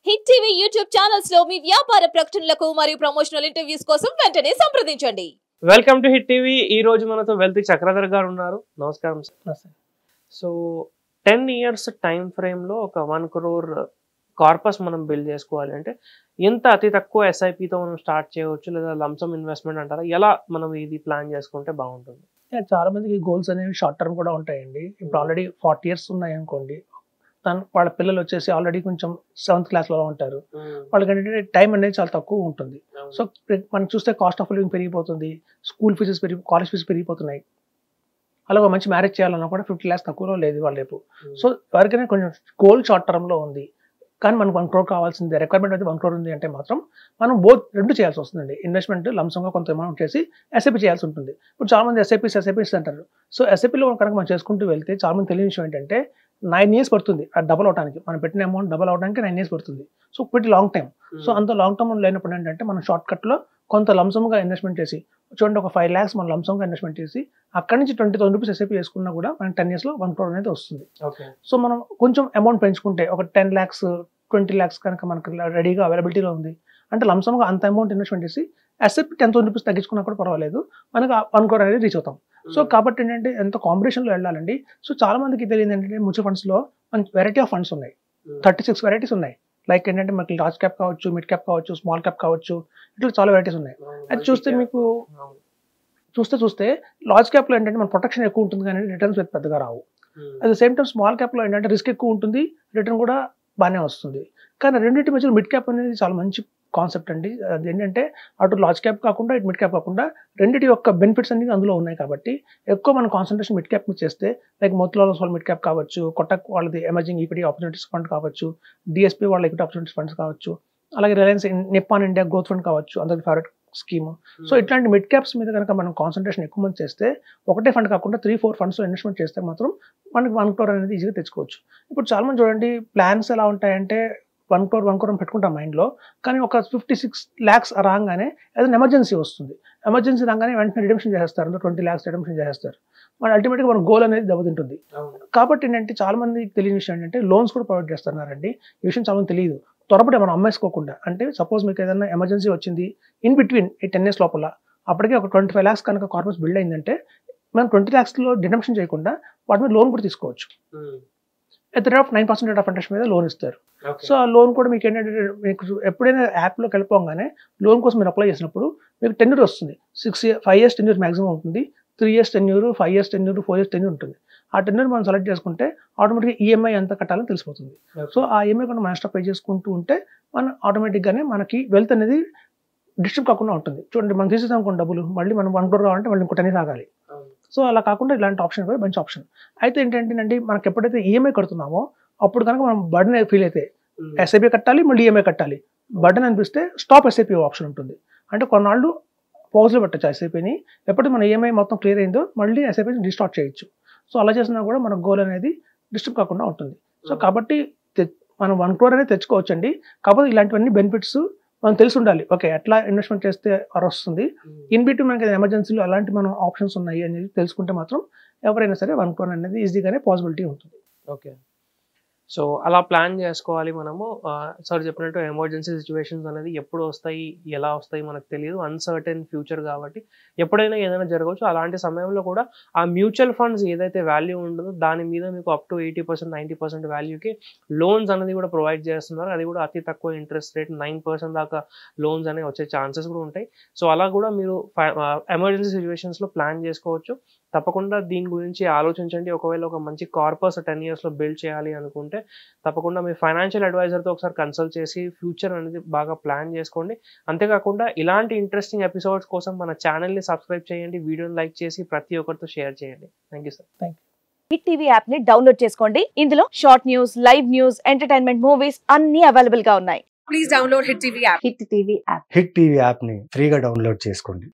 Hit TV YouTube channels లో మీ వ్యాపార ప్రకటనలకు మరియు ప్రమోషనల్ ఇంటర్వ్యూస్ కోసం వెంటనే సంప్రదించండి. Welcome to hit TV. ఈ రోజు మనతో వెల్తీ చక్రధర్ గారు ఉన్నారు. నమస్కారం sir. So 10 years time frame లో ఒక 1 crore కార్పస్ మనం బిల్డ్ చేసుకోవాలి అంటే ఎంత అతి తక్కువ ఎస్ఐపితో మనం స్టార్ట్ చేయవచ్చు, లేదా లంసమ్ ఇన్వెస్ట్మెంట్ అంటారా? ఎలా మనం ఇది ప్లాన్ చేసుకుంటే బాగుంటుంది? చాలా మందికి గోల్స్ అనేవి షార్ట్ టర్మ్ కూడా ఉంటాయండి. ఇప్పుడు ఆల్రెడీ 40 years ఉన్నాయి అనుకోండి, వాళ్ళ పిల్లలు వచ్చేసి ఆల్రెడీ కొంచెం 7th class లో ఉంటారు. వాళ్ళకి ఏంటంటే టైం అనేది చాలా తక్కువ ఉంటుంది. సో మనం చూస్తే కాస్ట్ ఆఫ్ లివింగ్ పెరిగిపోతుంది, స్కూల్ ఫీజెస్ కాలేజ్ ఫీజు పెరిగిపోతున్నాయి. అలాగే మంచి మ్యారేజ్ చేయాలన్నా కూడా 50 lakhs తక్కువలో లేదు వాళ్ళ రేపు. సో ఎవరికైనా కొంచెం గోల్ షార్ట్ టర్మ్లో ఉంది, కానీ మనకు 1 crore కావాల్సిందే, రిక్వైర్మెంట్ అయితే 1 crore ఉంది అంటే మాత్రం మనం రెండు చేయాల్సి వస్తుందండి. ఇన్వెస్ట్మెంట్ లంసంగా కొంత అమౌంట్ చేసి ఎస్ఐపి చేయాల్సి ఉంటుంది. ఇప్పుడు చాలా మంది ఎస్ఐపిస్ అంటారు. సో ఎస్ఐపిలో కనుక మనం చేసుకుంటూ వెళ్తే చాలా మంది తెలియని విషయం ఏంటంటే 9 years పడుతుంది అది డబల్ అవడానికి. మనం పెట్టిన అమౌంట్ డబల్ అవడానికి 9 years పడుతుంది. So pretty long time. So అంత లాంగ్ టర్మ్ లేనప్పుడు ఏంటంటే మనం షార్ట్ కట్లో కొంత లంసంగా ఇన్వెస్ట్మెంట్ చేసి, చూడండి ఒక 5 lakhs మనం లంసంగా ఇన్వెస్ట్మెంట్ చేసి అక్కడి నుంచి 20,000 rupees ఎస్ఐపి చేసుకున్నా కూడా మనకి 10 years లో 1 crore అనేది వస్తుంది. సో మనం కొంచెం అమౌంట్ పెంచుకుంటే ఒక 10 lakhs 20 lakhs కనుక మనకు రెడీగా అవైలబిలిటీలో ఉంది అంటే లంసంగా అంత అమౌంట్ ఇన్వెస్ట్మెంట్ చేసి ఎస్ఐపి 10,000 rupees తగ్గించుకున్నా కూడా పర్వాలేదు, మనకు 1 crore అనేది రీచ్ అవుతాం. సో కాబట్టి ఏంటంటే ఎంత కాంపిటీషన్లో వెళ్ళాలండి. సో చాలా మందికి తెలియదు ఏంటంటే మ్యూచువల్ ఫండ్స్లో మనకి వెరైటీ ఆఫ్ ఫండ్స్ ఉన్నాయి, 36 varieties ఉన్నాయి. లైక్ ఏంటంటే మనకి లార్జ్ క్యాప్ కావచ్చు, మిడ్ క్యాప్ కావచ్చు, స్మాల్ క్యాప్ కావచ్చు, ఇట్లా చాలా వెరైటీస్ ఉన్నాయి. అది చూస్తే మీకు చూస్తే లార్జ్ క్యాప్లో ఏంటంటే మన ప్రొటెక్షన్ ఎక్కువ ఉంటుంది కానీ రిటర్న్స్ పెద్దగా రావు. At the same time small క్యాప్లో ఏంటంటే రిస్క్ ఎక్కువ ఉంటుంది, రిటర్న్ కూడా బాగానే వస్తుంది. కానీ రెండింటి మధ్యలో మిడ్ క్యాప్ అనేది చాలా మంచి కాన్సెప్ట్ అండి. అది ఏంటంటే అటు లార్జ్ క్యాప్ కాకుండా ఇటు మిడ్ క్యాప్ కాకుండా రెండింటి యొక్క బెనిఫిట్స్ అన్ని అందులో ఉన్నాయి. కాబట్టి ఎక్కువ మనం కాన్సన్ట్రేషన్ మిడ్ క్యాప్ మీద చేస్తే, like Motilal Oswal mid cap కావచ్చు, కొటక్ వాళ్ళది ఎమర్జింగ్ ఈక్విటీ ఆపర్చునిటీస్ ఫండ్ కావచ్చు, డిఎస్పీ వాళ్ళ ఈక్విటీ ఆపర్చునిటీస్ ఫండ్స్ కావచ్చు, అలాగే Reliance Nippon India growth fund కావచ్చు, అందరికి ఫేవరెట్ స్కీమ్. సో ఇట్లాంటి మిడ్ క్యాప్స్ మీద కనుక మనం కాన్సన్ట్రేషన్ ఎక్కువ మంది చేస్తే, ఒకటే ఫండ్ కాకుండా 3-4 fundsలో ఇన్వెస్ట్మెంట్ చేస్తే మాత్రం మనకి 1 crore అనేది ఈజీగా తెచ్చుకోవచ్చు. ఇప్పుడు చాలా మంది చూడండి ప్లాన్స్ ఎలా ఉంటాయంటే 1 crore పెట్టుకుంటాం మైండ్లో, కానీ ఒక 56 lakhs రాగానే ఏదైనా ఎమర్జెన్సీ వస్తుంది. ఎమర్జెన్సీ రాగానే వెంటనే రిడెంప్షన్ చేస్తారు, 20 lakhs రిడెంప్షన్ చేస్తారు. మన అల్టిమేట్గా మన గోల్ అనేది దెబ్బతింటుంది. కాబట్టి ఏంటంటే చాలా మందికి తెలియని విషయం ఏంటంటే లోన్స్ కూడా ప్రొవైడ్ చేస్తున్నారండి. ఈ విషయం చాలా మంది తెలియదు. త్వరపడే మనం అమ్మేసుకోకుండా, అంటే సపోజ్ మీకు ఏదైనా ఎమర్జెన్సీ వచ్చింది ఇన్ బిట్వీన్ ఈ 10 years లోపల, అప్పటికే ఒక 25 lakhs కనుక కార్పస్ బిల్డ్ అయిందంటే మనం 20 lakhsలో డిడమ్షన్ చేయకుండా వాటి మీద లోన్ కూడా తీసుకోవచ్చు. At the rate of 9% rate of interest మీద లోన్ ఇస్తారు. సో ఆ లోన్ కూడా మీకు ఏంటంటే మీకు ఎప్పుడైనా యాప్లోకి వెళ్ళిపోగానే లోన్ కోసం మీరు అప్లై చేసినప్పుడు మీకు టెన్యూర్ వస్తుంది. 5 years టెన్యూర్ మాక్సిమం ఉంటుంది, 3 years tenure, 5 years tenure, 4 years tenure ఉంటుంది. ఆ టెన్యూర్ మనం సెలెక్ట్ చేసుకుంటే ఆటోమేటిక్గా ఈఎంఐ ఎంత కట్టాలని తెలిసిపోతుంది. సో ఆ ఈఎంఐ కూడా మనం ఎక్స్ట్రా పే చేసుకుంటూ ఉంటే మనం ఆటోమేటిక్గానే మనకి వెల్త్ అనేది డిస్టర్బ్ కాకుండా ఉంటుంది. చూడండి మనం తీసేసాం అనుకోండి డబ్బులు, మళ్ళీ మనం 1 crore కావాలంటే మళ్ళీ ఇంకో 10 years ఆగాలి. సో అలా కాకుండా ఇలాంటి ఆప్షన్ కూడా మంచి ఆప్షన్. అయితే ఏంటంటే మనకి ఎప్పుడైతే ఈఎంఐ కడుతున్నామో అప్పుడు కనుక మనం బర్డెన్ ఫీల్ అయితే ఎస్ఐపి కట్టాలి, మళ్ళీ ఈఎంఐ కట్టాలి, బర్డెన్ అనిపిస్తే స్టాప్ ఎస్ఐపి ఆప్షన్ ఉంటుంది. అంటే కొన్నాళ్ళు పౌజ్లో పెట్టచ్చు ఎస్ఐపిని. ఎప్పుడు మన ఈఎంఐ మొత్తం క్లియర్ అయిందో మళ్ళీ ఎస్ఐపిని రీస్టార్ట్ చేయొచ్చు. సో అలా చేసినా కూడా మన గోల్ అనేది డిస్టర్బ్ కాకుండా ఉంటుంది. సో కాబట్టి మనం 1 crore అనేది తెచ్చుకోవచ్చండి. కాకపోతే ఇలాంటివన్నీ బెనిఫిట్స్ మనం తెలిసి ఉండాలి. ఓకే ఎట్లా ఇన్వెస్ట్మెంట్ చేస్తే వస్తుంది, ఇన్ బిట్వీన్ మనకి ఎమర్జెన్సీలో అలాంటి మనం ఆప్షన్స్ ఉన్నాయి అనేది తెలుసుకుంటే మాత్రం ఎవరైనా సరే 1 crore అనేది ఈజీగానే పాసిబిలిటీ ఉంటుంది. ఓకే, సో అలా ప్లాన్ చేసుకోవాలి మనము. సార్ చెప్పినట్టు ఎమర్జెన్సీ సిచ్యువేషన్స్ అనేది ఎప్పుడు వస్తాయి, ఎలా వస్తాయి మనకు తెలియదు, అన్సర్టెన్ ఫ్యూచర్ కాబట్టి ఎప్పుడైనా ఏదైనా జరగవచ్చు. అలాంటి సమయంలో కూడా ఆ మ్యూచువల్ ఫండ్స్ ఏదైతే వాల్యూ ఉంటుందో దాని మీద మీకు అప్ టు 80% 90% వాల్యూకి లోన్స్ అనేది కూడా ప్రొవైడ్ చేస్తున్నారు. అది కూడా అతి తక్కువ ఇంట్రెస్ట్ రేట్, 9% దాకా లోన్స్ అనేవి వచ్చే ఛాన్సెస్ కూడా ఉంటాయి. సో అలా కూడా మీరు ఎమర్జెన్సీ సిచ్యువేషన్స్లో ప్లాన్ చేసుకోవచ్చు. తప్పకుండా దీని గురించి ఆలోచించండి. ఒకవేళ ఒక మంచి కార్పస్ 10 yearsలో బిల్డ్ చేయాలి అనుకుంటే తప్పకుండా మీ ఫైనాన్షియల్ అడ్వైజర్తో ఒకసారి కన్సల్ట్ చేసి ఫ్యూచర్ అనేది బాగా ప్లాన్ చేసుకోండి. అంతేకాకుండా ఇలాంటి ఇంట్రెస్టింగ్ ఎపిసోడ్స్ కోసం మన ఛానల్ని సబ్స్క్రైబ్ చేయండి, వీడియోని లైక్ చేసి ప్రతి ఒక్కరితో షేర్ చేయండి. Thank you sir. Thank you. Hit TV app ని డౌన్లోడ్ చేసుకోండి. ఇందులో short news, live news, entertainment movies అన్ని అవైలబుల్ గా ఉన్నాయి. Please download hit TV app. Hit TV app. Hit TV app ని ఫ్రీగా డౌన్లోడ్ చేసుకోండి.